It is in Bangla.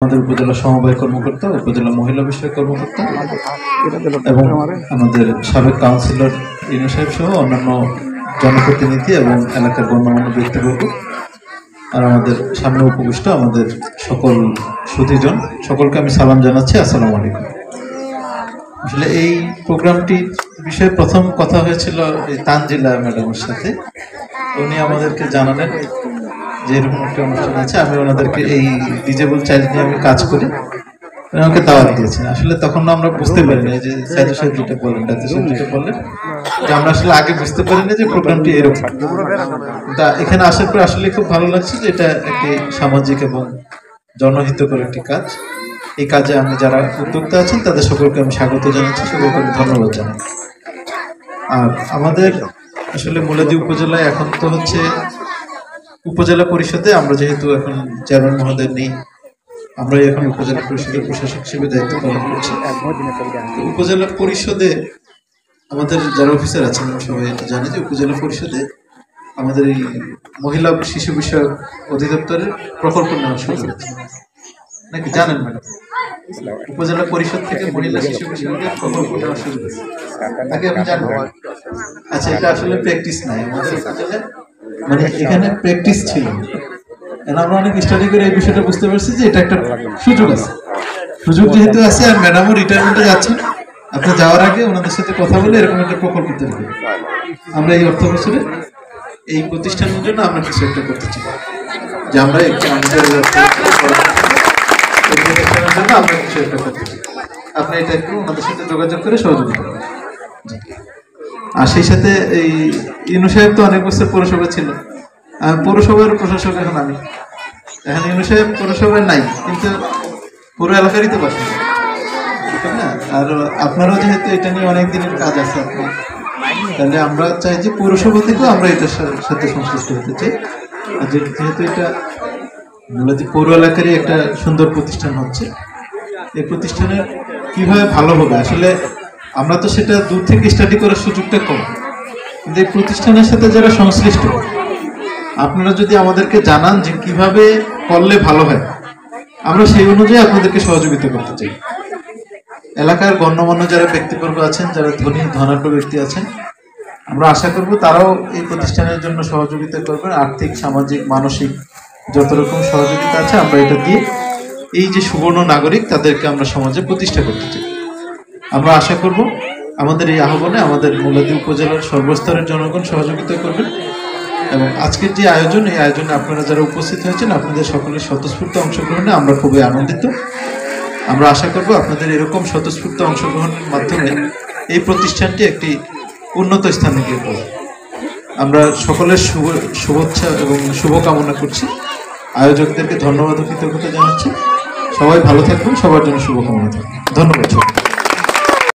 আমাদের উপজেলা সমবায় কর্মকর্তা, উপজেলা মহিলা বিষয়ক কর্মকর্তা এবং আমাদের সাবেক কাউন্সিলর ইনু সাহেব সহ অন্যান্য জনপ্রতিনিধি এবং এলাকার গণ্যমান্য ব্যক্তিবর্গ আর আমাদের সামনে উপবিষ্ট আমাদের সকল সুধীজন, সকলকে আমি সালাম জানাচ্ছি। আসসালামু আলাইকুম। আসলে এই প্রোগ্রামটি বিষয়ে প্রথম কথা হয়েছিল এই তানজিলা ম্যাডামের সাথে। উনি আমাদেরকে জানালেন যে এরকম একটা অনুষ্ঠান আছে, আমি ওনাদেরকে এই ডিজেবল চাইল্ড নিয়ে আমি কাজ করি, আমাকে দাওয়াত দিয়েছেন। আসলে তখন আমরা বুঝতে পারিনি যে সাইদুল সাহেব যেটা বললেন, ডাক্তার সাহেব যেটা বললেন, যে আমরা আসলে আগে বুঝতে পারিনি যে প্রোগ্রামটি এরকম। তা এখানে আসার পর আসলে খুব ভালো লাগছে যে এটা একটি সামাজিক এবং জনহিতকর একটি কাজ। এই কাজে আমি যারা উদ্যোক্তা আছেন তাদের সকলকে আমি স্বাগত জানাচ্ছি, সকলকে আমি ধন্যবাদ জানাই। আর আমাদের আসলে মুলাদি উপজেলায় এখন তো হচ্ছে উপজেলা পরিষদে আমরা যেহেতু এখন চেয়ারম্যান মহোদয় নেই, আমরা এখন উপজেলা পরিষদের প্রশাসক হিসেবে দায়িত্ব পালন করছি। উপজেলা পরিষদে আমাদের যারা অফিসার আছেন সবাই জানে যে উপজেলা পরিষদে আমাদের এই মহিলা শিশু বিষয়ক অধিদপ্তরের প্রকল্প নেওয়া শুরু হয়েছে, নাকি জানেন ম্যাডাম? উপজেলা পরিষদ থেকে মহিলা শিশু বিষয়কের প্রকল্প নেওয়া শুরু হয়েছে, আগে আমি জানবো। আচ্ছা, এটা আসলে প্র্যাকটিস নাই আমাদের উপজেলায়, মানে এখানে প্র্যাকটিস ছিল। আমরা অনেক স্টাডি করে এই বিষয়টা বুঝতে পারছি যে এটা একটা সুযোগ আছে। সুযোগ যেহেতু আছে আর ম্যাডামও রিটায়ারমেন্টে যাচ্ছেন, আপনি যাওয়ার আগে ওনাদের সাথে কথা বলে এরকম একটা প্রকল্প তৈরি করি। আমরা এই অর্থ বছরে এই প্রতিষ্ঠানের জন্য আমরা কিছু একটা করতে চাই, যে আমরা একটু আমাদের প্রতিষ্ঠানের জন্য আমরা কিছু একটা করতে চাই। আপনি এটা একটু ওনাদের সাথে যোগাযোগ করে সহযোগিতা করবেন। আর সেই সাথে এই ইনু সাহেব তো অনেক বছর পৌরসভা ছিল, পৌরসভার প্রশাসক এখন আমি। এখন ইনু সাহেব পৌরসভায় নাই, কিন্তু পুরো এলাকারই তো বাসেন, ঠিক না? আর আপনারও যেহেতু এটা নিয়ে অনেক দিনের কাজ আছে আপনার, তাহলে আমরা চাই যে পৌরসভা থেকেও আমরা এটার সাথে সংশ্লিষ্ট হতে চাই। আর যেহেতু এটা মূলত পৌর এলাকারই একটা সুন্দর প্রতিষ্ঠান হচ্ছে, এই প্রতিষ্ঠানের কিভাবে ভালো হবে আসলে আমরা তো সেটা দূর থেকে স্টাডি করার সুযোগটা কম, কিন্তু এই প্রতিষ্ঠানের সাথে যারা সংশ্লিষ্ট আপনারা যদি আমাদেরকে জানান যে কিভাবে করলে ভালো হয়, আমরা সেই অনুযায়ী আপনাদেরকে সহযোগিতা করতে চাই। এলাকার গণ্যমান্য যারা ব্যক্তিবর্গ আছেন, যারা ধনী ধনাঢ্য ব্যক্তি আছেন, আমরা আশা করব তারাও এই প্রতিষ্ঠানের জন্য সহযোগিতা করবেন। আর্থিক, সামাজিক, মানসিক যত রকম সহযোগিতা আছে আমরা এটা দিয়ে এই যে সুবর্ণ নাগরিক তাদেরকে আমরা সমাজে প্রতিষ্ঠা করতে চাই। আমরা আশা করব আমাদের এই আহ্বানে আমাদের মুলাদি উপজেলার সর্বস্তরের জনগণ সহযোগিতা করবেন। এবং আজকের যে আয়োজন, এই আয়োজনে আপনারা যারা উপস্থিত হয়েছেন আপনাদের সকলের স্বতঃস্ফূর্ত অংশগ্রহণে আমরা খুবই আনন্দিত। আমরা আশা করব আপনাদের এরকম স্বতঃস্ফূর্ত অংশগ্রহণের মাধ্যমে এই প্রতিষ্ঠানটি একটি উন্নত স্থানে গিয়ে পড়বে। আমরা সকলের শুভেচ্ছা এবং শুভকামনা করছি। আয়োজকদেরকে ধন্যবাদ ও কৃতজ্ঞতা জানাচ্ছি। সবাই ভালো থাকবেন, সবার জন্য শুভকামনা থাকবে। ধন্যবাদ।